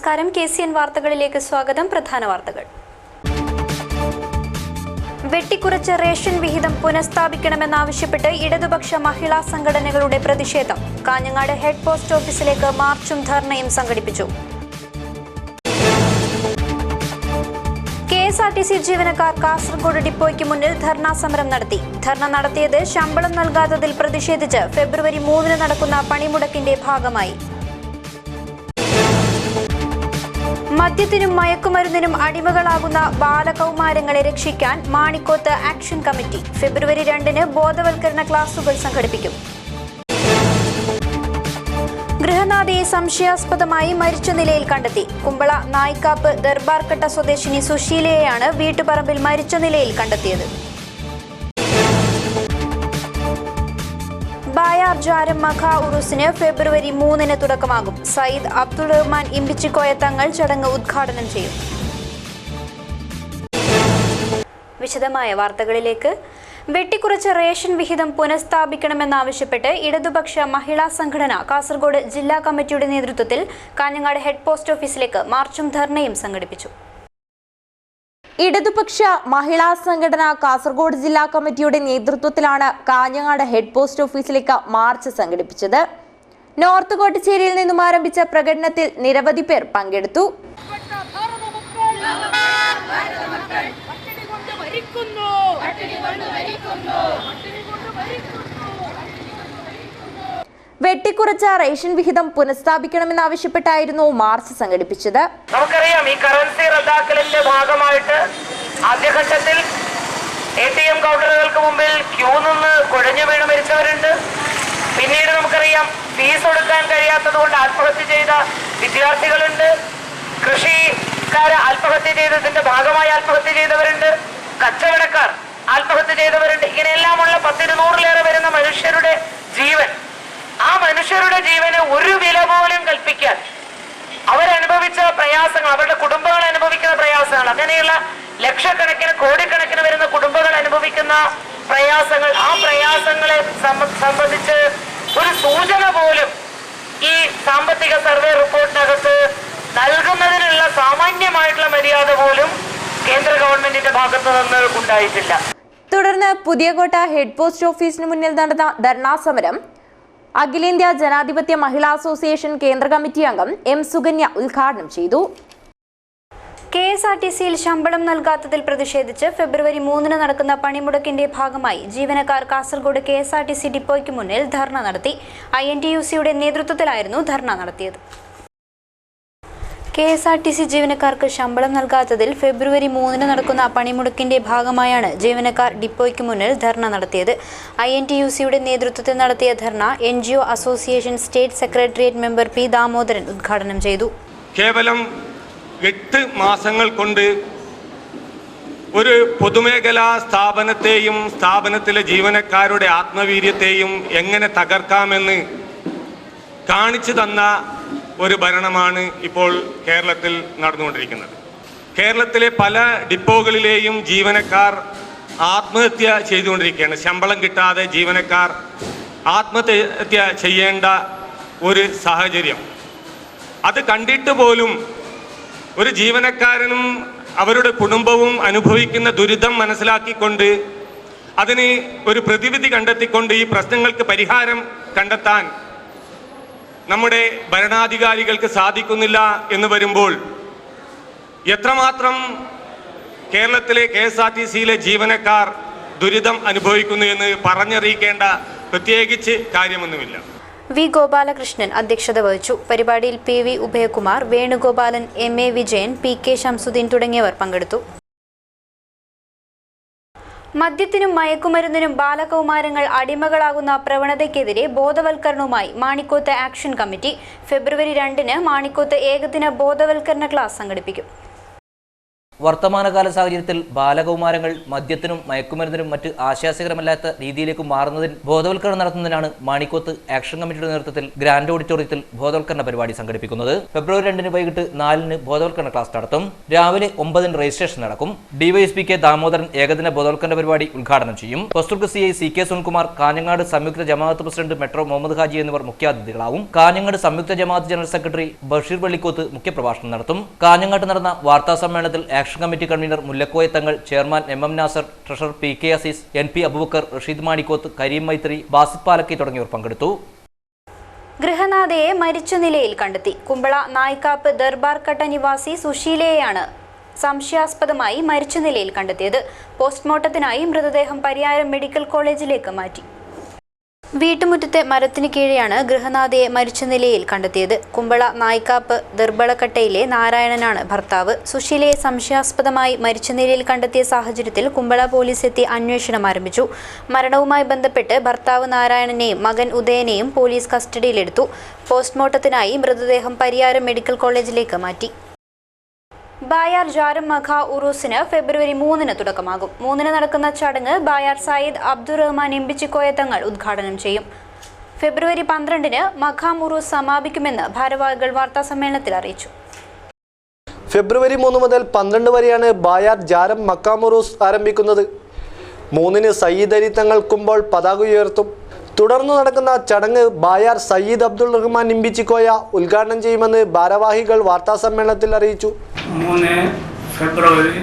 നമസ്കാരം. KCN വാർത്തകളിലേക്ക് സ്വാഗതം. പ്രധാന വാർത്തകൾ. വെട്ടിക്കുറച്ച റേഷൻ വിഹിതം പുനഃസ്ഥാപിക്കണമെന്നാവശ്യപ്പെട്ട് ഇടതുപക്ഷ മഹിളാ സംഘടനകളുടെ പ്രതിഷേധം. കാഞ്ഞങ്ങാട് ഹെഡ് പോസ്റ്റ് ഓഫീസിലേക്ക് മാർച്ചും ധർണയും സംഘടിപ്പിച്ചു. KSRTC ജീവനക്കാർ കാസർഗോഡ് ഡിപ്പോയ്ക്ക് മുന്നിൽ ധർണാ സമരം നടത്തി. ധർണ നടത്തിയത് ശമ്പളം നൽകാത്തതിൽ പ്രതിഷേധിച്ച് ഫെബ്രുവരി 3 നടക്കുന്ന പണിമുടക്കിന്റെ ഭാഗമായി. മദ്യത്തിനും മയക്കുമരുന്നിനും അടിമകളാകുന്ന ബാലകൗമാരങ്ങളെ രക്ഷിക്കാൻ മാണിക്കോത്ത് ആക്ഷൻ കമ്മിറ്റി. ഫെബ്രുവരി 2 ബോധവൽക്കരണ ക്ലാസുകൾ സംഘടിപ്പിക്കും. ഗൃഹനാഥയെ സംശയാസ്പദമായി മരിച്ച നിലയിൽ കണ്ടെത്തി. കുമ്പള നായിക്കാപ്പ് ദർബാർക്കട്ട സ്വദേശിനി സുശീലയെയാണ് വീട്ടുപറമ്പിൽ മരിച്ച നിലയിൽ കണ്ടെത്തിയത്. ബായാർ ജാരം മഖ ഉറുസിന് ഫെബ്രുവരി 3 തുടക്കമാകും. സയ്യിദ് അബ്ദുൾ റഹ്മാൻ ഇമ്പിച്ചിക്കോയ തങ്ങൾ ചടങ്ങ് ഉദ്ഘാടനം ചെയ്യും. വിശദമായ വാർത്തകളിലേക്ക്. വെട്ടിക്കുറച്ച റേഷൻ വിഹിതം പുനഃസ്ഥാപിക്കണമെന്നാവശ്യപ്പെട്ട് ഇടതുപക്ഷ മഹിളാ സംഘടന കാസർഗോഡ് ജില്ലാ കമ്മിറ്റിയുടെ നേതൃത്വത്തിൽ കാഞ്ഞങ്ങാട് ഹെഡ് പോസ്റ്റ് ഓഫീസിലേക്ക് മാർച്ചും ധർണയും സംഘടിപ്പിച്ചു. ഇടതുപക്ഷ മഹിളാ സംഘടന കാസർഗോഡ് ജില്ലാ കമ്മിറ്റിയുടെ നേതൃത്വത്തിലാണ് കാഞ്ഞങ്ങാട് ഹെഡ് പോസ്റ്റ് ഓഫീസിലേക്ക് മാർച്ച് സംഘടിപ്പിച്ചത്. നോർത്ത് കോട്ടച്ചേരിയിൽ നിന്നും ആരംഭിച്ച പ്രകടനത്തിൽ നിരവധി പേർ പങ്കെടുത്തു. വെട്ടിക്കുറച്ച റേഷൻ വിഹിതം പുനഃസ്ഥാപിക്കണമെന്നാവശ്യപ്പെട്ടായിരുന്നു മാർച്ച് സംഘടിപ്പിച്ചത്. നമുക്കറിയാം, ഈ കറൻസി റദ്ദാക്കലിന്റെ ഭാഗമായിട്ട് ആദ്യഘട്ടത്തിൽ ATM കൗണ്ടറുകൾക്ക് മുമ്പിൽ ക്യൂ നിന്ന് കുഴഞ്ഞു വീണ് മരിച്ചവരുണ്ട്. പിന്നീട് നമുക്കറിയാം, ഫീസ് കൊടുക്കാൻ കഴിയാത്തത് കൊണ്ട് ആത്മഹത്യ ചെയ്ത വിദ്യാർത്ഥികളുണ്ട്. കൃഷിക്കാർ ആത്മഹത്യ ചെയ്തതിന്റെ ഭാഗമായി ആത്മഹത്യ ചെയ്തവരുണ്ട്. കച്ചവടക്കാർ ആത്മഹത്യ ചെയ്തവരുണ്ട്. ഇങ്ങനെയെല്ലാമുള്ള 10-200-ലേറെ വരുന്ന മനുഷ്യരുടെ ജീവൻ, ആ മനുഷ്യരുടെ ജീവന് ഒരു വില പോലും കൽപ്പിക്കാൻ അവരനുഭവിച്ച പ്രയാസങ്ങൾ, അവരുടെ കുടുംബങ്ങൾ അനുഭവിക്കുന്ന പ്രയാസങ്ങൾ, അങ്ങനെയുള്ള ലക്ഷക്കണക്കിന് കോടിക്കണക്കിന് വരുന്ന കുടുംബങ്ങൾ അനുഭവിക്കുന്ന പ്രയാസങ്ങൾ, ആ പ്രയാസങ്ങളെ സംബന്ധിച്ച് ഒരു സൂചന പോലും ഈ സാമ്പത്തിക സർവേ റിപ്പോർട്ടിനകത്ത് നൽകുന്നതിനുള്ള സാമാന്യമായിട്ടുള്ള മര്യാദ പോലും കേന്ദ്ര ഗവൺമെന്റിന്റെ ഭാഗത്തു നിന്ന് ഉണ്ടായിട്ടില്ല. തുടർന്ന് പുതിയകോട്ട ഹെഡ് പോസ്റ്റ് ഓഫീസിന് മുന്നിൽ നടന്ന ധർണാ സമരം അഖിലേന്ത്യാ ജനാധിപത്യ മഹിളാ അസോസിയേഷൻ കേന്ദ്ര കമ്മിറ്റി അംഗം M. സുകന്യ ഉദ്ഘാടനം ചെയ്തു. KSRTCയിൽ ശമ്പളം നൽകാത്തതിൽ പ്രതിഷേധിച്ച് ഫെബ്രുവരി 3 നടക്കുന്ന പണിമുടക്കിന്റെ ഭാഗമായി ജീവനക്കാർ കാസർഗോഡ് KSRTC ഡിപ്പോയ്ക്ക് മുന്നിൽ ധർണ നടത്തി. INTUCയുടെ നേതൃത്വത്തിലായിരുന്നു ധർണ നടത്തിയത്. KSRTC ജീവനക്കാർക്ക് ശമ്പളം നൽകാത്തതിൽ ഫെബ്രുവരി 3 നടക്കുന്ന പണിമുടക്കിന്റെ ഭാഗമായാണ് ജീവനക്കാർ ഡിപ്പോയ്ക്ക് മുന്നിൽ ധർണ നടത്തിയത്. INTUCയുടെ നേതൃത്വത്തിൽ നടത്തിയ ധർണ NGO association state secretariat member P. Damodaran ഉദ്ഘാടനം ചെയ്തു. കേവലം 8 മാസങ്ങൾ കൊണ്ട് ഒരു പൊതുമേഖലാ സ്ഥാപനത്തെയും സ്ഥാപനത്തിലെ ജീവനക്കാരുടെ ആത്മവീര്യത്തെയും എങ്ങനെ തകർക്കാമെന്ന് കാണിച്ചു തന്ന ഒരു ഭരണമാണ് ഇപ്പോൾ കേരളത്തിൽ നടന്നുകൊണ്ടിരിക്കുന്നത്. കേരളത്തിലെ പല ഡിപ്പോകളിലെയും ജീവനക്കാർ ആത്മഹത്യ ചെയ്തുകൊണ്ടിരിക്കുകയാണ്. ശമ്പളം കിട്ടാതെ ജീവനക്കാർ ആത്മഹത്യ ചെയ്യേണ്ട ഒരു സാഹചര്യം. അത് കണ്ടിട്ട് പോലും ഒരു ജീവനക്കാരനും അവരുടെ കുടുംബവും അനുഭവിക്കുന്ന ദുരിതം മനസ്സിലാക്കിക്കൊണ്ട് അതിന് ഒരു പ്രതിവിധി കണ്ടെത്തിക്കൊണ്ട് ഈ പ്രശ്നങ്ങൾക്ക് പരിഹാരം കണ്ടെത്താൻ നമ്മുടെ ഭരണാധികാരികൾക്ക് സാധിക്കുന്നില്ല എന്ന് വരുമ്പോൾ എത്രമാത്രം കേരളത്തിലെ KSRTCയിലെ ജീവനക്കാർ ദുരിതം അനുഭവിക്കുന്നു എന്ന് പറഞ്ഞറിയിക്കേണ്ട പ്രത്യേകിച്ച് കാര്യമൊന്നുമില്ല. V. ഗോപാലകൃഷ്ണൻ അധ്യക്ഷത വഹിച്ചു. പരിപാടിയിൽ PV ഉഭയകുമാർ, Venugopalan, MA Vijayan, PK Shamsuddin തുടങ്ങിയവർ പങ്കെടുത്തു. മദ്യത്തിനും മയക്കുമരുന്നിനും ബാലകൗമാരങ്ങൾ അടിമകളാകുന്ന പ്രവണതയ്ക്കെതിരെ ബോധവൽക്കരണവുമായി മാണിക്കോത്ത് ആക്ഷൻ കമ്മിറ്റി. ഫെബ്രുവരി 2 മാണിക്കോത്ത് ഏകദിന ബോധവൽക്കരണ ക്ലാസ് സംഘടിപ്പിക്കും. വർത്തമാനകാല സാഹചര്യത്തിൽ ബാലകൗമാരങ്ങൾ മദ്യത്തിനും മയക്കുമരുന്നിനും മറ്റ് ആശാസ്യകരമല്ലാത്ത രീതിയിലേക്ക് മാറുന്നതിൽ ബോധവൽക്കരണം നടത്തുന്നതിനാണ് മാണിക്കോത്ത് ആക്ഷൻ കമ്മിറ്റിയുടെ നേതൃത്വത്തിൽ ഗ്രാൻഡ് ഓഡിറ്റോറിയത്തിൽ ബോധവൽക്കരണ പരിപാടി സംഘടിപ്പിക്കുന്നത്. ഫെബ്രുവരി 2 വൈകിട്ട് 4 ബോധവൽക്കരണ ക്ലാസ് നടത്തും. രാവിലെ 9 രജിസ്ട്രേഷൻ നടക്കും. ഡിവൈഎസ്പി കെ ദാമോദരൻ ഏകദിന ബോധവൽക്കരണ പരിപാടി ഉദ്ഘാടനം ചെയ്യും. Poster CI CK Sunilkumar, Kanhangad സംയുക്ത ജമാഅത്ത് പ്രസിഡന്റ് മെട്രോ മുഹമ്മദ് ഹാജി എന്നിവർ മുഖ്യാതിഥികളാവും. കാഞ്ഞങ്ങാട് സംയുക്ത ജമാഅത്ത് ജനറൽ സെക്രട്ടറി ബഷീർ വെള്ളിക്കോത്ത് മുഖ്യപ്രഭാഷണം നടത്തും. കാഞ്ഞങ്ങാട്ട് നടന്ന വാർത്താ സമ്മേളനത്തിൽ action committee convener Mullakoya Thangal, chairman MM Nasar, treasurer PK Azeez, NP Aboobacker, Rasheed Manikoth, Kareem Maithri, Basith Palakki തുടങ്ങിയവർ പങ്കെടുത്തു. ഗൃഹനാഥയെ മരിച്ച നിലയിൽ കണ്ടെത്തി. കുമ്പള നായ്ക്കാപ്പ് ദർബാർക്കട്ട നിവാസി സുശീലയെയാണ് സംശയാസ്പദമായി മരിച്ച നിലയിൽ കണ്ടെത്തിയത്. പോസ്റ്റ്മോർട്ടത്തിനായി മൃതദേഹം പരിയാരം മെഡിക്കൽ കോളേജിലേക്ക് മാറ്റി. വീട്ടുമുറ്റത്തെ മരത്തിന് കീഴെയാണ് ഗൃഹനാഥയെ മരിച്ച നിലയിൽ കണ്ടെത്തിയത്. കുമ്പള നായ്ക്കാപ്പ് ദർബളക്കട്ടയിലെ നാരായണനാണ് ഭർത്താവ്. സുശീലയെ സംശയാസ്പദമായി മരിച്ച നിലയിൽ കണ്ടെത്തിയ സാഹചര്യത്തിൽ കുമ്പള പോലീസ് എത്തി അന്വേഷണം ആരംഭിച്ചു. മരണവുമായി ബന്ധപ്പെട്ട് ഭർത്താവ് നാരായണനെയും മകൻ ഉദയനെയും പോലീസ് കസ്റ്റഡിയിലെടുത്തു. പോസ്റ്റ്മോർട്ടത്തിനായി മൃതദേഹം പരിയാരം മെഡിക്കൽ കോളേജിലേക്ക് മാറ്റി. ബായാർ ജാരം മഖ ഉറൂസിന് ഫെബ്രുവരി 3 തുടക്കമാകും. 3 നടക്കുന്ന ചടങ്ങ് ബായാർ സയ്യിദ് അബ്ദുറഹ്മാൻ ഇമ്പിച്ചിക്കോയ തങ്ങൾ ഉദ്ഘാടനം ചെയ്യും. ഫെബ്രുവരി 12 മഖാം ഉറൂസ് സമാപിക്കുമെന്ന് ഭാരവാഹികൾ വാർത്താസമ്മേളനത്തിൽ അറിയിച്ചു. ഫെബ്രുവരി 3 മുതൽ 12 വരെയാണ് ബായാർ ജാരം മഖാം ഉറൂസ് ആരംഭിക്കുന്നത്. 3 സയ്യിദ് അലി തങ്ങൾ കുമ്പോൾ പതാക ഉയർത്തും. തുടർന്ന് നടക്കുന്ന ചടങ്ങ് ബായാർ സയ്യിദ് അബ്ദുൾ റഹ്മാൻ ഇമ്പിച്ചിക്കോയ ഉദ്ഘാടനം ചെയ്യുമെന്ന് ഭാരവാഹികൾ വാർത്താസമ്മേളനത്തിൽ അറിയിച്ചു. 3 ഫെബ്രുവരി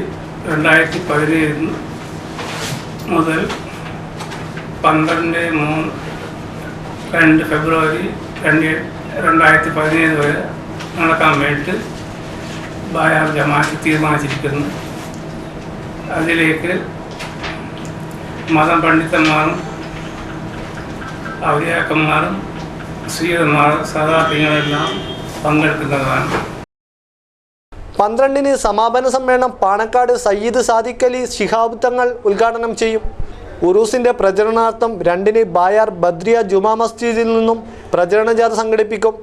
2017 മുതൽ 2 ഫെബ്രുവരി 2017 വരെ നടക്കാൻ വേണ്ടി ബായാർ ജമാഅത്ത് തീരുമാനിച്ചിരിക്കുന്നു. അതിലേക്ക് മതം പണ്ഡിതന്മാരും ഔലിയാക്കന്മാരും സയ്യിദന്മാരും സദാത്യങ്ങളെല്ലാം പങ്കെടുക്കുന്നതാണ്. 12 സമാപന സമ്മേളനം പാണക്കാട് സയ്യിദ് സാദിഖ് അലി ശിഹാബ് തങ്ങൾ ഉദ്ഘാടനം ചെയ്യും. ഉറൂസിന്റെ പ്രചരണാർത്ഥം 2 ബായാർ ബദ്രിയ ജുമാ മസ്ജിദിൽ നിന്നും പ്രചരണ ജാഥ സംഘടിപ്പിക്കും.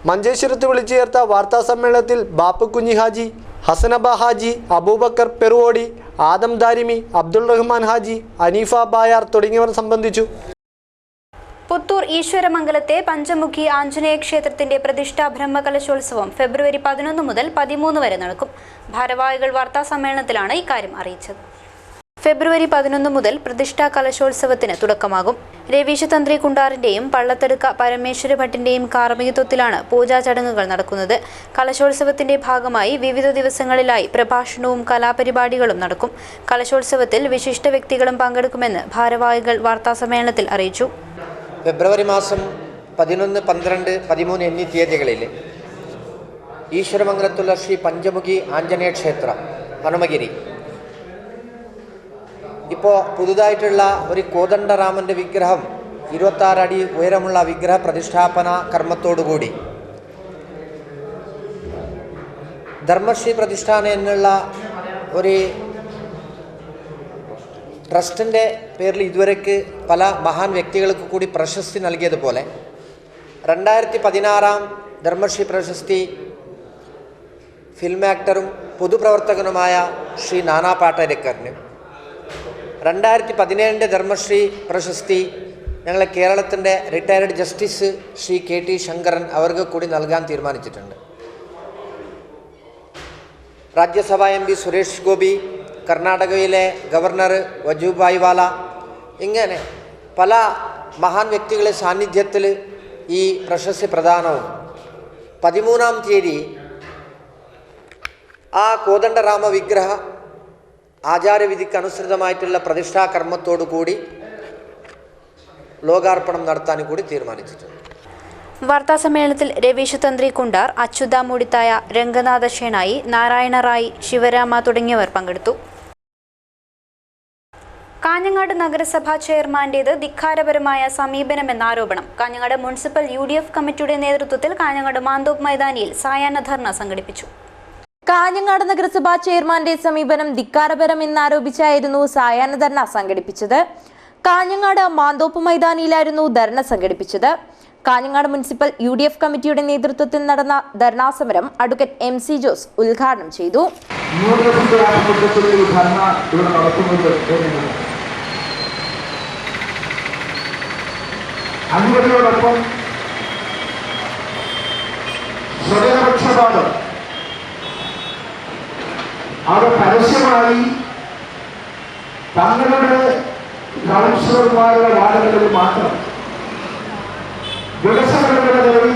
മഞ്ചേശ്വരത്ത് വിളിച്ചു ചേർത്ത വാർത്താ സമ്മേളനത്തിൽ ബാപ്പുക്കുഞ്ഞി ഹാജി, ഹസനബ ഹാജി, അബൂബക്കർ പെറുവോടി, ആദം ദാരിമി, അബ്ദുൾ റഹ്മാൻ ഹാജി, അനീഫ ബായാർ തുടങ്ങിയവർ സംബന്ധിച്ചു. പുത്തൂർ ഈശ്വരമംഗലത്തെ പഞ്ചമുഖി ആഞ്ജനേയ ക്ഷേത്രത്തിന്റെ പ്രതിഷ്ഠാ ബ്രഹ്മകലശോത്സവം ഫെബ്രുവരി 11 മുതൽ 13 വരെ നടക്കും. ഭാരവാഹികൾ വാർത്താ സമ്മേളനത്തിലാണ് ഇക്കാര്യം അറിയിച്ചത്. ഫെബ്രുവരി 11 മുതൽ പ്രതിഷ്ഠാ കലശോത്സവത്തിന് തുടക്കമാകും. രവീശ തന്ത്രി കുണ്ടാറിന്റെയും പള്ളത്തെടുക്ക പരമേശ്വര ഭട്ടിന്റെയും കാർമ്മികത്വത്തിലാണ് പൂജാ ചടങ്ങുകൾ നടക്കുന്നത്. കലശോത്സവത്തിന്റെ ഭാഗമായി വിവിധ ദിവസങ്ങളിലായി പ്രഭാഷണവും കലാപരിപാടികളും നടക്കും. കലശോത്സവത്തിൽ വിശിഷ്ട വ്യക്തികളും പങ്കെടുക്കുമെന്ന് ഭാരവാഹികൾ വാർത്താ സമ്മേളനത്തിൽ അറിയിച്ചു. ഫെബ്രുവരി മാസം 11, 12, 13 എന്നീ തീയതികളിൽ ഈശ്വരമംഗലത്തുള്ള ശ്രീ പഞ്ചമുഖി ആഞ്ജനേയ ക്ഷേത്രം ഹനുമഗിരി ഇപ്പോൾ പുതുതായിട്ടുള്ള ഒരു കോദണ്ഡരാമൻ്റെ വിഗ്രഹം 26 അടി ഉയരമുള്ള വിഗ്രഹ പ്രതിഷ്ഠാപന കർമ്മത്തോടുകൂടി ധർമ്മശ്രീ പ്രതിഷ്ഠാന എന്നുള്ള ഒരു ട്രസ്റ്റിൻ്റെ പേരിൽ ഇതുവരേക്ക് പല മഹാൻ വ്യക്തികൾക്ക് കൂടി പ്രശസ്തി നൽകിയതുപോലെ 2016 ധർമ്മശ്രീ പ്രശസ്തി ഫിലിം ആക്ടറും പൊതുപ്രവർത്തകനുമായ ശ്രീ നാനാ പാട്ടേക്കറിന് 2017 ധർമ്മശ്രീ പ്രശസ്തി ഞങ്ങളെ കേരളത്തിൻ്റെ retired justice Shri KT Sankaran അവർക്ക് കൂടി നൽകാൻ തീരുമാനിച്ചിട്ടുണ്ട്. രാജ്യസഭാ MP സുരേഷ് ഗോപി, കർണാടകയിലെ ഗവർണർ വജൂഭായ് വാല, ഇങ്ങനെ പല മഹാൻ വ്യക്തികളുടെ സാന്നിധ്യത്തിൽ ഈ പ്രശസ്തി പ്രദാനവും 13-ാം തീയതി ആ കോദണ്ഡരാമ വിഗ്രഹ ആചാരവിധിക്ക് അനുസൃതമായിട്ടുള്ള പ്രതിഷ്ഠാകർമ്മത്തോടു കൂടി ലോകാർപ്പണം നടത്താൻ കൂടി തീരുമാനിച്ചിട്ടുണ്ട്. വാർത്താസമ്മേളനത്തിൽ രവീശ തന്ത്രി കുണ്ടാർ, അച്യുത മൂടിത്തായ, രംഗനാഥ ഷേണായി, നാരായണ റായി, ശിവരാമ തുടങ്ങിയവർ പങ്കെടുത്തു. കാഞ്ഞങ്ങാട് നഗരസഭാ ചെയർമാന്റേത് ധിക്കാരപരമായ സമീപനമെന്ന ആരോപണം. കാഞ്ഞങ്ങാട് മുനിസിപ്പൽ UDF കമ്മിറ്റിയുടെ നേതൃത്വത്തിൽ കാഞ്ഞങ്ങാട് മാന്തോപ്പ് മൈതാനിയിൽ സായാഹ്ന ധർണ സംഘടിപ്പിച്ചു. കാഞ്ഞങ്ങാട് നഗരസഭാ ചെയർമാന്റെ സമീപനം ധിക്കാരപരം എന്നാരോപിച്ചായിരുന്നു സായാഹ്ന ധർണ സംഘടിപ്പിച്ചത്. കാഞ്ഞങ്ങാട് മാന്തോപ്പ് മൈതാനിയിലായിരുന്നു ധർണ സംഘടിപ്പിച്ചത്. കാഞ്ഞങ്ങാട് മുനിസിപ്പൽ UDF കമ്മിറ്റിയുടെ നേതൃത്വത്തിൽ നടന്ന ധർണാ സമരം അഡ്വക്കേറ്റ് MC ജോസ് ഉദ്ഘാടനം ചെയ്തു. ന്യൂനപക്ഷ ആത്മഹത്യത്തിൽ ഒരു ധർണ ഇവിടെ നടത്തുന്നത് എന്നതാണ്. അനുമതിയോടൊപ്പം സ്വജനപക്ഷപാതം അത് പരസ്യമായി തങ്ങളുടെ കൗൺസിലർമാരുടെ വാർഡുകളിൽ മാത്രം വികസനങ്ങളുടെ നിലവിൽ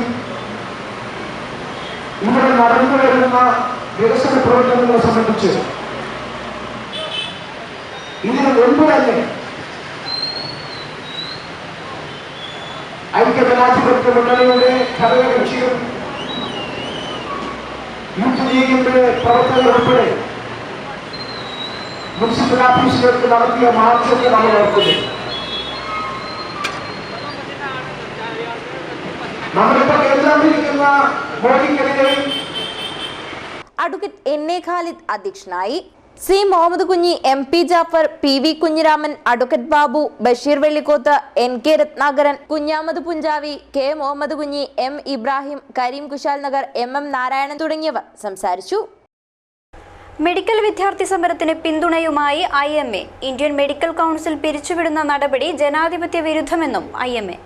ഇവിടെ നടന്നു വരുന്ന വികസന പ്രവർത്തനങ്ങളെ സംബന്ധിച്ച് ഇതിനു മുൻപ് തന്നെ ഐക്യജനാധിപത്യ മുന്നണിയുടെ ഘടകകക്ഷിയും യൂത്ത് ലീഗിന്റെ പ്രവർത്തകർ ഉൾപ്പെടെ മുനിസിപ്പൽ ഓഫീസിലേക്ക് നടത്തിയ മാർച്ചൊക്കെ നമ്മൾ ഓർക്കുന്നു. നമ്മളിപ്പോൾ കേന്ദ്രീകരിക്കുന്ന മോദിക്കെതിരെയും അഡ്വക്കേറ്റ് എൻ.എ. ഖാലിദ് അധ്യക്ഷനായി. C Muhammad Kunhi, MP. Jafar, PV. Kunhiraman, advocate Babu, Basheer Vellikoth, NK. Rathnakaran, Kunhamath Punchavi, K. Muhammad Kunhi, M. Ibrahim, Kareem Kushal Nagar, MM. Narayanan തുടങ്ങിയവർ സംസാരിച്ചു. മെഡിക്കൽ വിദ്യാർത്ഥി സമരത്തിന് പിന്തുണയുമായി IMA. ഇന്ത്യൻ മെഡിക്കൽ കൗൺസിൽ പിരിച്ചുവിടുന്ന നടപടി ജനാധിപത്യ വിരുദ്ധമെന്നും IMA.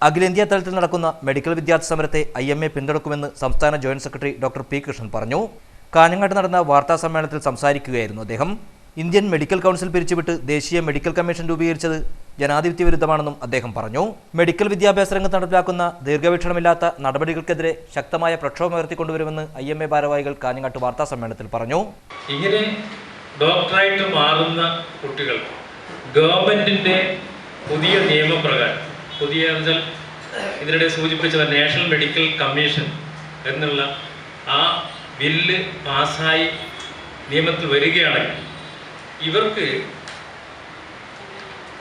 അഖിലേന്ത്യാ തലത്തിൽ നടക്കുന്ന മെഡിക്കൽ വിദ്യാർത്ഥി സമരത്തെ IMA പിന്തുണക്കുമെന്ന് സംസ്ഥാന joint secretary doctor P Krishnan പറഞ്ഞു. കാഞ്ഞങ്ങാട്ട് നടന്ന വാർത്താ സമ്മേളനത്തിൽ സംസാരിക്കുകയായിരുന്നു അദ്ദേഹം. ഇന്ത്യൻ മെഡിക്കൽ കൗൺസിൽ പിരിച്ചുവിട്ട് ദേശീയ മെഡിക്കൽ കമ്മീഷൻ രൂപീകരിച്ചത് ജനാധിപത്യ വിരുദ്ധമാണെന്നും അദ്ദേഹം പറഞ്ഞു. മെഡിക്കൽ വിദ്യാഭ്യാസ രംഗത്ത് നടപ്പിലാക്കുന്ന ദീർഘവീക്ഷണമില്ലാത്ത നടപടികൾക്കെതിരെ ശക്തമായ പ്രക്ഷോഭം ഉയർത്തിക്കൊണ്ടുവരുമെന്ന് IMA ഭാരവാഹികൾ കാഞ്ഞങ്ങാട്ട് വാർത്താ സമ്മേളനത്തിൽ പറഞ്ഞു. ഇങ്ങനെ ഡോക്ടറായിട്ട് മാറുന്ന കുട്ടികൾ ഗവൺമെന്റിന്റെ പുതിയ നിയമപ്രകാരം, പുതിയ ഇതിനിടെ സൂചിപ്പിച്ച നാഷണൽ മെഡിക്കൽ കമ്മീഷൻ എന്നുള്ള ആ ബില്ല് പാസ്സായി നിയമത്തിൽ വരികയാണെങ്കിൽ ഇവർക്ക്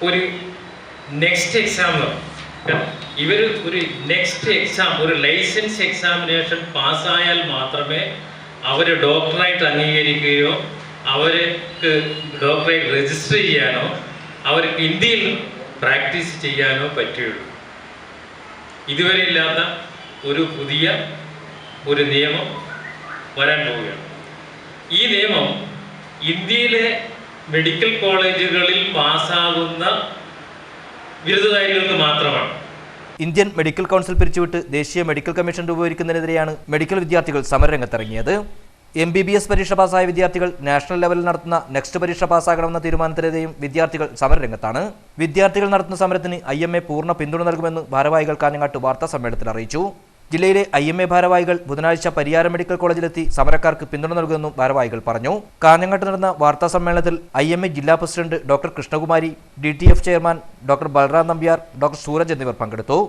ഒരു നെക്സ്റ്റ് എക്സാം, ഇവർ ഒരു നെക്സ്റ്റ് എക്സാം, ഒരു ലൈസൻസ് എക്സാമിനേഷൻ പാസ്സായാൽ മാത്രമേ അവർ ഡോക്ടറായിട്ട് അംഗീകരിക്കുകയോ അവർക്ക് ഡോക്ടറായിട്ട് രജിസ്റ്റർ ചെയ്യാനോ അവർക്ക് ഇന്ത്യയിൽ പ്രാക്ടീസ് ചെയ്യാനോ പറ്റുകയുള്ളൂ. ഇതുവരെ ഇല്ലാത്ത ഒരു പുതിയ ഒരു നിയമം വരാൻ പോവുകയാണ്. ഈ നിയമം ഇന്ത്യയിലെ മെഡിക്കൽ കോളേജുകളിൽ പാസ്സാകുന്ന ബിരുദധാരികൾക്ക് മാത്രമാണ്. ഇന്ത്യൻ മെഡിക്കൽ കൗൺസിൽ പിരിച്ചുവിട്ട് ദേശീയ മെഡിക്കൽ കമ്മീഷൻ രൂപീകരിക്കുന്നതിനെതിരെയാണ് മെഡിക്കൽ വിദ്യാർത്ഥികൾ സമരരംഗത്തിറങ്ങിയത്. MBBS പരീക്ഷ പാസ്സായ വിദ്യാർത്ഥികൾ നാഷണൽ ലെവലിൽ നടത്തുന്ന നെക്സ്റ്റ് പരീക്ഷ പാസ്സാകണമെന്ന തീരുമാനത്തിനെതിരെയും വിദ്യാർത്ഥികൾ സമരരംഗത്താണ്. വിദ്യാർത്ഥികൾ നടത്തുന്ന സമരത്തിന് IMA പൂർണ്ണ പിന്തുണ നൽകുമെന്ന് ഭാരവാഹികൾ കാഞ്ഞങ്ങാട്ട് വാർത്താ സമ്മേളനത്തിൽ അറിയിച്ചു. ജില്ലയിലെ IMA ഭാരവാഹികൾ ബുധനാഴ്ച പരിയാരം മെഡിക്കൽ കോളേജിലെത്തി സമരക്കാർക്ക് പിന്തുണ നൽകുമെന്നും ഭാരവാഹികൾ പറഞ്ഞു. കാഞ്ഞങ്ങാട്ട് നടന്ന വാർത്താ സമ്മേളനത്തിൽ IMA ജില്ലാ president doctor Krishnakumari, DTF chairman doctor Balram Nambiar, doctor Sooraj എന്നിവർ പങ്കെടുത്തു.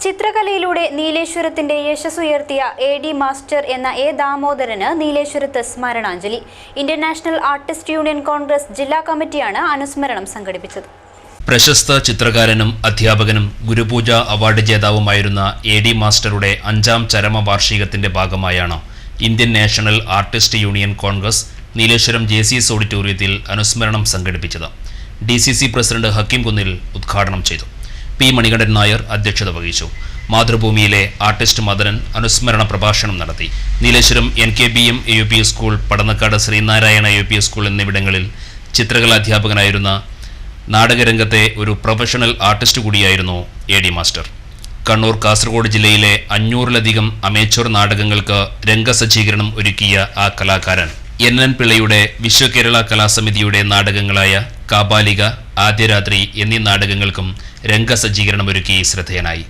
ചിത്രകലയിലൂടെ നീലേശ്വരത്തിന്റെ യശസ്സുയർത്തിയ AD മാസ്റ്റർ എന്ന A. ദാമോദരന് നീലേശ്വരത്ത് സ്മരണാഞ്ജലി. Indian national artist union congress ജില്ലാ കമ്മിറ്റിയാണ് അനുസ്മരണം സംഘടിപ്പിച്ചത്. പ്രശസ്ത ചിത്രകാരനും അധ്യാപകനും ഗുരുപൂജ അവാർഡ് ജേതാവുമായിരുന്ന AD മാസ്റ്ററുടെ 5ാം ചരമവാർഷികത്തിന്റെ ഭാഗമായാണ് Indian national artist union Congress Nileshwaram JCS ഓഡിറ്റോറിയത്തിൽ അനുസ്മരണം സംഘടിപ്പിച്ചത്. DCC പ്രസിഡന്റ് ഹക്കീം കുന്നിൽ ഉദ്ഘാടനം ചെയ്തു. P. മണികണ്ഠൻ നായർ അധ്യക്ഷത വഹിച്ചു. മാതൃഭൂമിയിലെ ആർട്ടിസ്റ്റ് മദനൻ അനുസ്മരണ പ്രഭാഷണം നടത്തി. Nileshwaram NKBM AUP school, Padannakkad Sreenarayana AUP school എന്നിവിടങ്ങളിൽ ചിത്രകലാധ്യാപകനായിരുന്ന നാടകരംഗത്തെ ഒരു പ്രൊഫഷണൽ ആർട്ടിസ്റ്റ് കൂടിയായിരുന്നു AD മാസ്റ്റർ. കണ്ണൂർ, കാസർഗോഡ് ജില്ലയിലെ 500-ലധികം അമേച്വർ നാടകങ്ങൾക്ക് രംഗസജ്ജീകരണം ഒരുക്കിയ ആ കലാകാരൻ NN പിള്ളയുടെ വിശ്വകേരള കലാസമിതിയുടെ നാടകങ്ങളായ കാബാലിക, ആദ്യരാത്രി എന്നീ നാടകങ്ങൾക്കും രംഗസജ്ജീകരണമൊരുക്കി ശ്രദ്ധേയനായി.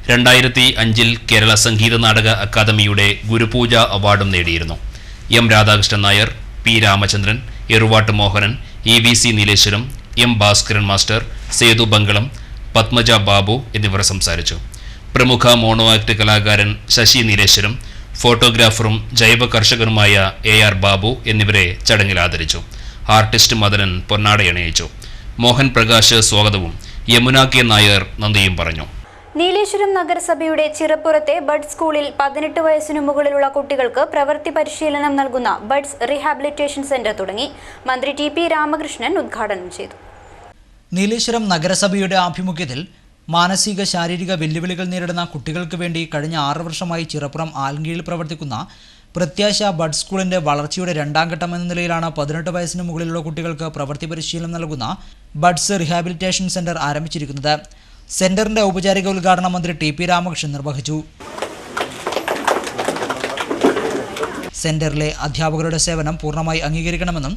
2005-ൽ കേരള സംഗീത നാടക അക്കാദമിയുടെ ഗുരുപൂജ അവാർഡും നേടിയിരുന്നു. M. Radhakrishnan Nair, P. Ramachandran, Eruvatt Mohanan, EVC Nileshwaram, M. Bhaskaran master, Sethu Bangalam, Padmaja Babu എന്നിവർ സംസാരിച്ചു. പ്രമുഖ മോണോ ആക്ട് കലാകാരൻ ശശി നീലേശ്വരം, ഫോട്ടോഗ്രാഫറും ജൈവ കർഷകനുമായ AR ബാബു എന്നിവരെ ചടങ്ങിൽ ആദരിച്ചു. ആർട്ടിസ്റ്റ് മദനൻ പൊന്നാടയണിയിച്ചു. മോഹൻ പ്രകാശ് സ്വാഗതവും യമുന K. നായർ നന്ദിയും പറഞ്ഞു. നീലേശ്വരം നഗരസഭയുടെ ചിറപ്പുറത്തെ ബഡ് സ്കൂളിൽ 18 വയസ്സിനു മുകളിലുള്ള കുട്ടികൾക്ക് പ്രവൃത്തി പരിശീലനം നൽകുന്ന ബഡ്സ് റീഹാബിലിറ്റേഷൻ സെന്റർ തുടങ്ങി. മന്ത്രി TP രാമകൃഷ്ണൻ ഉദ്ഘാടനം ചെയ്തു. നീലേശ്വരം നഗരസഭയുടെ ആഭിമുഖ്യത്തിൽ മാനസിക ശാരീരിക വെല്ലുവിളികൾ നേരിടുന്ന കുട്ടികൾക്ക് വേണ്ടി കഴിഞ്ഞ 6 വർഷമായി ചിറപ്പുറം ആലങ്കീഴിൽ പ്രവർത്തിക്കുന്ന പ്രത്യാശ ബഡ് സ്കൂളിന്റെ വളർച്ചയുടെ രണ്ടാം ഘട്ടം എന്ന നിലയിലാണ് 18 വയസ്സിന് മുകളിലുള്ള കുട്ടികൾക്ക് പ്രവൃത്തി പരിശീലനം നൽകുന്ന ബഡ്സ് റീഹാബിലിറ്റേഷൻ സെന്റർ ആരംഭിച്ചിരിക്കുന്നത്. സെന്ററിന്റെ ഔപചാരിക ഉദ്ഘാടനം മന്ത്രി ടി പി രാമകൃഷ്ണൻ നിർവഹിച്ചു. സെന്ററിലെ അധ്യാപകരുടെ സേവനം പൂർണ്ണമായി അംഗീകരിക്കണമെന്നും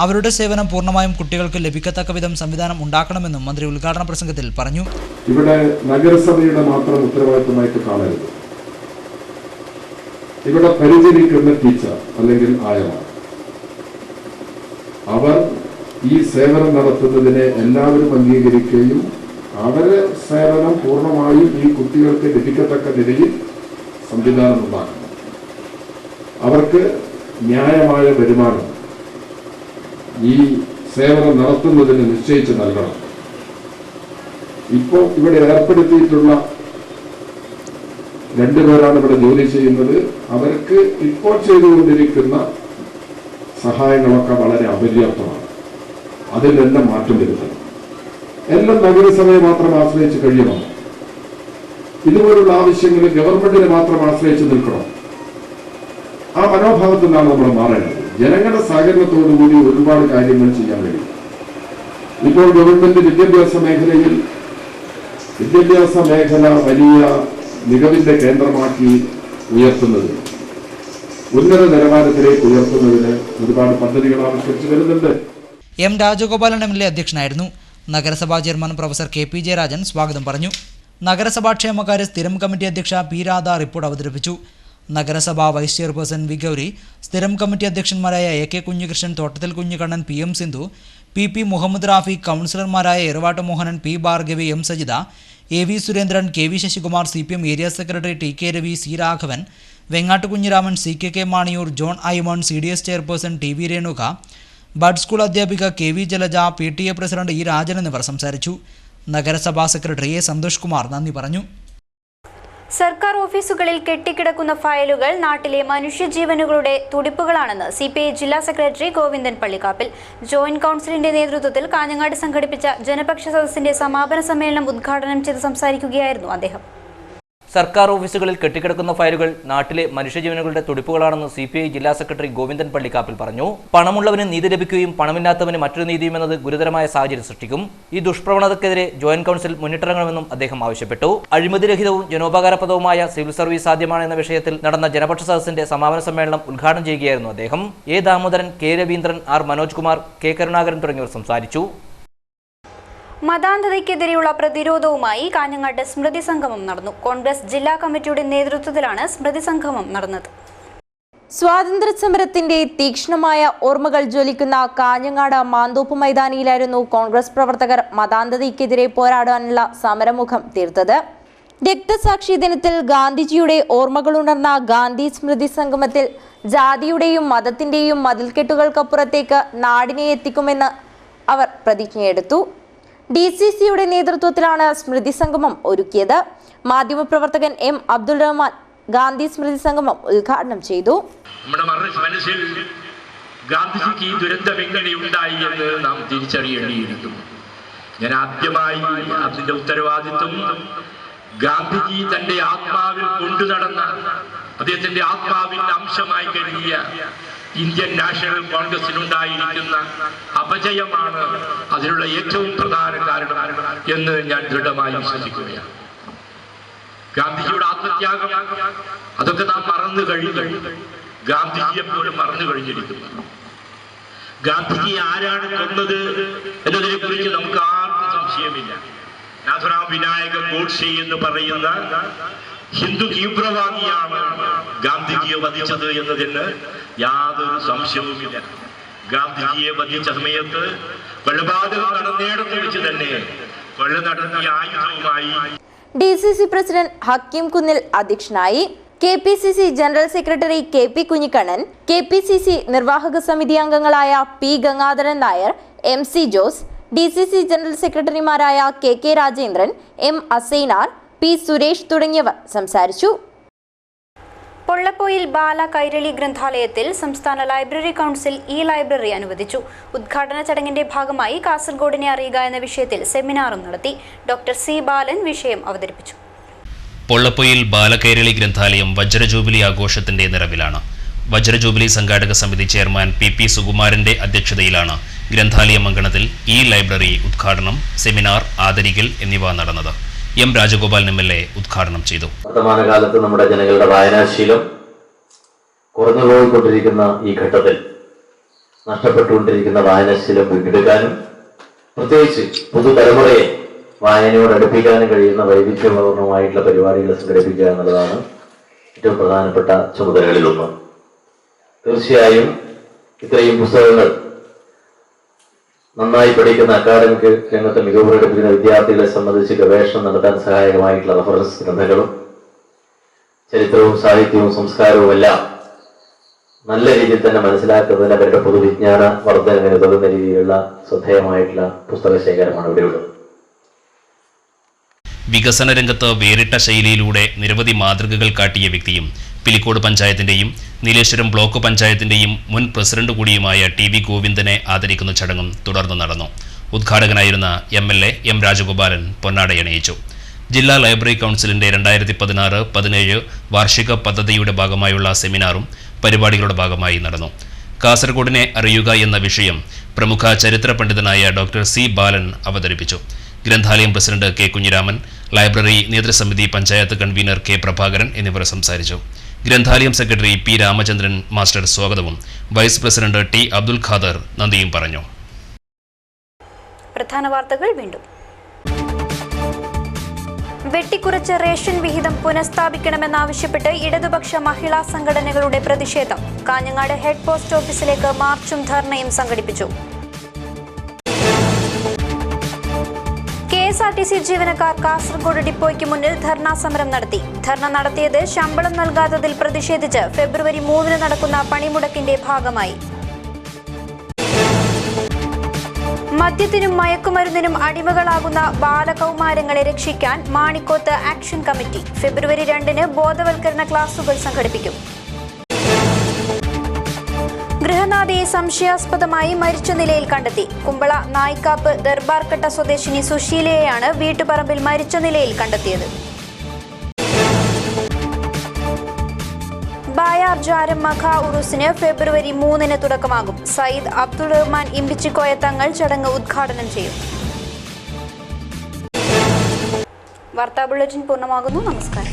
അവരുടെ സേവനം പൂർണ്ണമായും കുട്ടികൾക്ക് ലഭിക്കത്തക്ക വിധം സംവിധാനം ഉണ്ടാക്കണമെന്നും മന്ത്രി ഉദ്ഘാടന പ്രസംഗത്തിൽ പറഞ്ഞു. ഇവിടെ നഗരസഭയുടെ മാത്രം ഉത്തരവാദിത്തമായിട്ട് കാണരുത്. ഇവിടെ പരിചരിക്കുന്ന ടീച്ചർ അല്ലെങ്കിൽ ആയമാർ അവർ ഈ സേവനം നടത്തുന്നതിനെ എല്ലാവരും അംഗീകരിക്കുകയും അവരെ സേവനം പൂർണ്ണമായും ഈ കുട്ടികൾക്ക് ലഭിക്കത്തക്ക നിലയിൽ സംവിധാനം ഉണ്ടാക്കണം. അവർക്ക് ന്യായമായ വരുമാനം ഈ സേവനം നടത്തുന്നതിന് നിശ്ചയിച്ച് നൽകണം. ഇപ്പോൾ ഇവിടെ ഏർപ്പെടുത്തിയിട്ടുള്ള 2 പേരാണ് ഇവിടെ ജോലി ചെയ്യുന്നത്. അവർക്ക് ഇപ്പോൾ ചെയ്തുകൊണ്ടിരിക്കുന്ന സഹായങ്ങളൊക്കെ വളരെ അപര്യാപ്തമാണ്. അതിലെല്ലാം മാറ്റം വരുത്തണം. എല്ലാം നഗരസഭയെ മാത്രം ആശ്രയിച്ച് കഴിയണം. ഇതുപോലുള്ള ആവശ്യങ്ങൾ ഗവൺമെന്റിനെ മാത്രം ആശ്രയിച്ച് നിൽക്കണം. ആ മനോഭാവത്തിൽ നിന്നാണ് നമ്മൾ മാറേണ്ടത്. ജനങ്ങളുടെ സഹകരണത്തോടുകൂടി ഒരുപാട് കാര്യങ്ങൾ ചെയ്യാൻ കഴിയും. ഇപ്പോൾ ഗവൺമെന്റ് വിദ്യാഭ്യാസ മേഖല വലിയ മികവിന്റെ കേന്ദ്രമാക്കി ഉയർത്തുന്നതിന്, ഉന്നത നിലവാരത്തിലേക്ക് ഉയർത്തുന്നതിന് ഒരുപാട് പദ്ധതികൾ ആവിഷ്കരിച്ചു വരുന്നുണ്ട്. എം രാജഗോപാലൻ MLA അധ്യക്ഷനായിരുന്നു. നഗരസഭാ ചെയർമാൻ പ്രൊഫസർ KP ജയരാജൻ സ്വാഗതം പറഞ്ഞു. നഗരസഭാ ക്ഷേമകാര്യ സ്ഥിരം കമ്മിറ്റി അധ്യക്ഷ P രാധ റിപ്പോർട്ട് അവതരിപ്പിച്ചു. നഗരസഭാ വൈസ് ചെയർപേഴ്സൺ വി ഗൗരി, സ്ഥിരം കമ്മിറ്റി അധ്യക്ഷന്മാരായ AK കുഞ്ഞികൃഷ്ണൻ, തോട്ടത്തിൽ കുഞ്ഞിക്കണ്ണൻ, PM സിന്ധു, PP മുഹമ്മദ് റാഫി, കൗൺസിലർമാരായ Eravatt Mohanan, P Bhargavi, M Sajitha, AV Surendran, KV Sasikumar, CPM area secretary TK Ravi, C Raghavan, Vengatt Kunhiraman, CKK Maniyoor, John Aimon, CDS chairperson TV Renuka, bud school അധ്യാപിക KV Jalaja, PTA president E Rajan എന്നിവർ സംസാരിച്ചു. നഗരസഭാ സെക്രട്ടറി A സന്തോഷ് കുമാർ നന്ദി പറഞ്ഞു. സർക്കാർ ഓഫീസുകളിൽ കെട്ടിക്കിടക്കുന്ന ഫയലുകൾ നാട്ടിലെ മനുഷ്യജീവനുകളുടെ തുടിപ്പുകളാണെന്ന് CPI ജില്ലാ സെക്രട്ടറി ഗോവിന്ദൻ പള്ളിക്കാപ്പിൽ. ജോയിന്റ് കൗൺസിലിന്റെ നേതൃത്വത്തിൽ കാഞ്ഞങ്ങാട് സംഘടിപ്പിച്ച ജനപക്ഷ സദസ്സിന്റെ സമാപന സമ്മേളനം ഉദ്ഘാടനം ചെയ്ത് സംസാരിക്കുകയായിരുന്നു അദ്ദേഹം. സർക്കാർ ഓഫീസുകളിൽ കെട്ടിക്കിടക്കുന്ന ഫയലുകൾ നാട്ടിലെ മനുഷ്യജീവനുകളുടെ തുടിപ്പുകളാണെന്ന് CPI ജില്ലാ സെക്രട്ടറി ഗോവിന്ദൻ പള്ളിക്കാപ്പിൽ പറഞ്ഞു. പണമുള്ളവന് നീതി ലഭിക്കുകയും പണമില്ലാത്തവന് മറ്റൊരു നീതിയും എന്നത് ഗുരുതരമായ സാഹചര്യം സൃഷ്ടിക്കും. ഈ ദുഷ്പ്രവണതയ്ക്കെതിരെ ജോയിന്റ് കൗൺസിൽ മുന്നിട്ടിറങ്ങണമെന്നും അദ്ദേഹം ആവശ്യപ്പെട്ടു. അഴിമതിരഹിതവും ജനോപകാരപ്രദവും സിവിൽ സർവീസ് സാധ്യമാണ് എന്ന വിഷയത്തിൽ നടന്ന ജനപക്ഷ സദസ്സിന്റെ സമാപന സമ്മേളനം ഉദ്ഘാടനം ചെയ്യുകയായിരുന്നു അദ്ദേഹം. A Damodaran, K Raveendran, R Manoj Kumar, K Karunakaran തുടങ്ങിയവർ സംസാരിച്ചു. മതാന്ധതയ്ക്കെതിരെയുള്ള പ്രതിരോധവുമായി കാഞ്ഞങ്ങാട്ട് സ്മൃതി സംഗമം നടന്നു. കോൺഗ്രസ് ജില്ലാ കമ്മിറ്റിയുടെ നേതൃത്വത്തിലാണ് സ്മൃതി സംഗമം നടന്നത്. സ്വാതന്ത്ര്യ സമരത്തിന്റെ തീക്ഷ്ണമായ ഓർമ്മകൾ ജ്വലിക്കുന്ന കാഞ്ഞങ്ങാട് മാന്തോപ്പ് മൈതാനിയിലായിരുന്നു കോൺഗ്രസ് പ്രവർത്തകർ മതാന്ധതയ്ക്കെതിരെ പോരാടാനുള്ള സമരമുഖം തീർത്തത്. രക്തസാക്ഷി ദിനത്തിൽ ഗാന്ധിജിയുടെ ഓർമ്മകളുണർന്ന ഗാന്ധി സ്മൃതി സംഗമത്തിൽ ജാതിയുടെയും മതത്തിന്റെയും മതിൽക്കെട്ടുകൾക്കപ്പുറത്തേക്ക് നാടിനെ എത്തിക്കുമെന്ന് അവർ പ്രതിജ്ഞയെടുത്തു. DCCയുടെ നേതൃത്വത്തിലാണ് സ്മൃതി സംഗമം ഒരുക്കിയത്. മാധ്യമപ്രവർത്തകൻ M അബ്ദുൾ റഹ്മാൻ ഗാന്ധി സ്മൃതി സംഗമം ഉദ്ഘാടനം ചെയ്തു. നമ്മുടെ മനസ്സിൽ ഗാന്ധിജിക്ക് ഈ ദുരന്തം എങ്ങനെയുണ്ടായി എന്ന് നാം തിരിച്ചറിയേണ്ടിയിരിക്കുന്നു. ഞാൻ ആദ്യമായി അതിന്റെ ഉത്തരവാദിത്വം ഗാന്ധിജി തന്റെ ആത്മാവിൽ കൊണ്ടു നടന്ന, അദ്ദേഹത്തിന്റെ ആത്മാവിന്റെ അംശമായി കരുതിയ ഇന്ത്യൻ നാഷണൽ കോൺഗ്രസിനുണ്ടായിരിക്കുന്ന അപജയമാണ് അതിനുള്ള ഏറ്റവും പ്രധാന കാരണം എന്ന് ഞാൻ ദൃഢമായി വിശ്വസിക്കുകയാണ്. ഗാന്ധിജിയുടെ ആത്മത്യാഗം അതൊക്കെ നാം മറന്നു കഴിഞ്ഞു. ഗാന്ധിജിയെ പോലും മറന്നു കഴിഞ്ഞിരിക്കുന്നു. ഗാന്ധിജി ആരാണ് കൊന്നത് എന്നതിനെ കുറിച്ച് നമുക്ക് ആർക്കും സംശയമില്ല. നാഥുറാം വിനായക ഗോഡ്സെ എന്ന് പറയുന്ന ഹിന്ദു തീവ്രവാദിയാണ് ഗാന്ധിജിയെ വധിച്ചത് എന്നതിന് യാതൊരു സംശയവുമില്ല. ഗാന്ധിജിയെ വധിച്ച സമയത്ത് കൊലപാതകം നടന്നിടത്ത് വെച്ച് തന്നെ കൊല നടത്തിയ ആയുധവുമായി DCC പ്രസിഡന്റ് ഹക്കീം കുന്നിൽ അധ്യക്ഷനായി. KPCC general secretary KP Kunhikannan, KPCC നിർവാഹക സമിതി അംഗങ്ങളായ P Gangadharan Nair, MC Jose, DCC general സെക്രട്ടറിമാരായ KK Rajendran, M Asainar, P Suresh തുടങ്ങിയവർ സംസാരിച്ചു. പൊള്ളപ്പോയിൽ ബാല കൈരളി ഗ്രന്ഥാലയത്തിൽ സംസ്ഥാന ലൈബ്രറി കൗൺസിൽ ലൈബ്രറി അനുവദിച്ചു. ഉദ്ഘാടന ചടങ്ങിന്റെ ഭാഗമായി കാസർഗോഡിനെ അറിയുക എന്ന വിഷയത്തിൽ സെമിനാറും നടത്തി. ഡോക്ടർ C ബാലൻ വിഷയം അവതരിപ്പിച്ചു. പൊള്ളപ്പൊയിൽ ബാലകേരളി ഗ്രന്ഥാലയം വജ്രജൂബിലി ആഘോഷത്തിന്റെ നിറവിലാണ്. വജ്രജൂബിലി സംഘാടക സമിതി ചെയർമാൻ PP സുകുമാരന്റെ അധ്യക്ഷതയിലാണ് ഗ്രന്ഥാലയം അങ്കണത്തിൽ ഈ ലൈബ്രറി ഉദ്ഘാടനം, സെമിനാർ, ആദരിക്കൽ എന്നിവ നടന്നത്. M. രാജഗോപാലൻ MLA ഉദ്ഘാടനം ചെയ്തു. വർത്തമാനകാലത്ത് നമ്മുടെ ജനങ്ങളുടെ വായനാശീലം കുറഞ്ഞുപോയിക്കൊണ്ടിരിക്കുന്ന ഈ ഘട്ടത്തിൽ നഷ്ടപ്പെട്ടുകൊണ്ടിരിക്കുന്ന വായനാശീലം വീണ്ടെടുക്കാനും പ്രത്യേകിച്ച് പുതുതലമുറയെ വായനയോട് അടുപ്പിക്കാനും കഴിയുന്ന വൈവിധ്യപൂർണ്ണമായിട്ടുള്ള പരിപാടികൾ സംഘടിപ്പിക്കുക എന്നുള്ളതാണ് ഏറ്റവും പ്രധാനപ്പെട്ട ചുമതലകളിലൊന്ന്. തീർച്ചയായും ഇത്രയും പുസ്തകങ്ങൾ നന്നായി പഠിക്കുന്ന അക്കാദമിക് രംഗത്ത് മികവ് പ്രകടിപ്പിക്കുന്ന വിദ്യാർത്ഥികളെ സംബന്ധിച്ച് ഗവേഷണം നടത്താൻ സഹായകമായിട്ടുള്ള റഫറൻസ് ഗ്രന്ഥങ്ങളും ചരിത്രവും സാഹിത്യവും സംസ്കാരവും എല്ലാം നല്ല രീതിയിൽ തന്നെ മനസ്സിലാക്കുന്നതിന് അവരുടെ പൊതുവിജ്ഞാന വർദ്ധനവിന് ഉതകുന്ന രീതിയിലുള്ള ശ്രദ്ധേയമായിട്ടുള്ള പുസ്തക ശേഖരമാണ് ഇവിടെയുള്ളത്. വികസന രംഗത്ത് വേറിട്ട ശൈലിയിലൂടെ നിരവധി മാതൃകകൾ കാട്ടിയ വ്യക്തിയും പിലിക്കോട് പഞ്ചായത്തിന്റെയും നീലേശ്വരം ബ്ലോക്ക് പഞ്ചായത്തിന്റെയും മുൻ പ്രസിഡന്റ് കൂടിയുമായ TV ഗോവിന്ദനെ ആദരിക്കുന്ന ചടങ്ങും തുടർന്ന് നടന്നു. ഉദ്ഘാടകനായിരുന്ന MLA M. രാജഗോപാലൻ പൊന്നാടയണിയിച്ചു. ജില്ലാ ലൈബ്രറി കൗൺസിലിന്റെ 2016-17 വാർഷിക പദ്ധതിയുടെ ഭാഗമായുള്ള സെമിനാറും പരിപാടികളുടെ ഭാഗമായി നടന്നു. കാസർഗോഡിനെ അറിയുക എന്ന വിഷയം പ്രമുഖ ചരിത്ര പണ്ഡിതനായ ഡോക്ടർ C. ബാലൻ അവതരിപ്പിച്ചു. ഗ്രന്ഥാലയം പ്രസിഡന്റ് K. കുഞ്ഞിരാമൻ, ലൈബ്രറി നേതൃസമിതി പഞ്ചായത്ത് കൺവീനർ K. പ്രഭാകരൻ എന്നിവർ സംസാരിച്ചു. ഗ്രന്ഥാലയം സെക്രട്ടറി P. രാമചന്ദ്രൻ മാസ്റ്റർ സ്വാഗതവും vice president T. Abdul Khader നന്ദിയും പറഞ്ഞു. പ്രധാന വാർത്തകൾ വീണ്ടും. വെട്ടിക്കുറച്ച റേഷൻ വിഹിതം പുനഃസ്ഥാപിക്കണമെന്നാവശ്യപ്പെട്ട് ഇടതുപക്ഷ മഹിളാ സംഘടനകളുടെ പ്രതിഷേധം. കാഞ്ഞങ്ങാട് ഹെഡ് പോസ്റ്റ് ഓഫീസിലേക്ക് മാർച്ചും ധർണയും സംഘടിപ്പിച്ചു. KSRTC ജീവനക്കാർ കാസർഗോഡ് ഡിപ്പോയ്ക്ക് മുന്നിൽ ധർണാ സമരം നടത്തി. ധർണ നടത്തിയത് ശമ്പളം നൽകാത്തതിൽ പ്രതിഷേധിച്ച് ഫെബ്രുവരി 3 നടക്കുന്ന പണിമുടക്കിന്റെ ഭാഗമായി. മദ്യത്തിനും മയക്കുമരുന്നിനും അടിമകളാകുന്ന ബാലകൗമാരങ്ങളെ രക്ഷിക്കാൻ മാണിക്കോത്ത് ആക്ഷൻ കമ്മിറ്റി ഫെബ്രുവരി 2 ബോധവൽക്കരണ ക്ലാസുകൾ സംഘടിപ്പിക്കും. ഗൃഹനാഥയെ സംശയാസ്പദമായി മരിച്ച നിലയിൽ കണ്ടെത്തി. കുമ്പള നായിക്കാപ്പ് ദർബാർക്കട്ട സ്വദേശിനി സുശീലയെയാണ് വീട്ടുപറമ്പിൽ മരിച്ച നിലയിൽ കണ്ടെത്തിയത്. ബായാർ ജാരം മഖ ഉറുസിന് ഫെബ്രുവരി 3 തുടക്കമാകും. സയ്യിദ് അബ്ദുൾ റഹ്മാൻ ഇമ്പിച്ചിക്കോയ തങ്ങൾ ചടങ്ങ് ഉദ്ഘാടനം ചെയ്യും. വാർത്താ ബുള്ളറ്റിൻ പൂർണ്ണമാകുന്നു. നമസ്കാരം.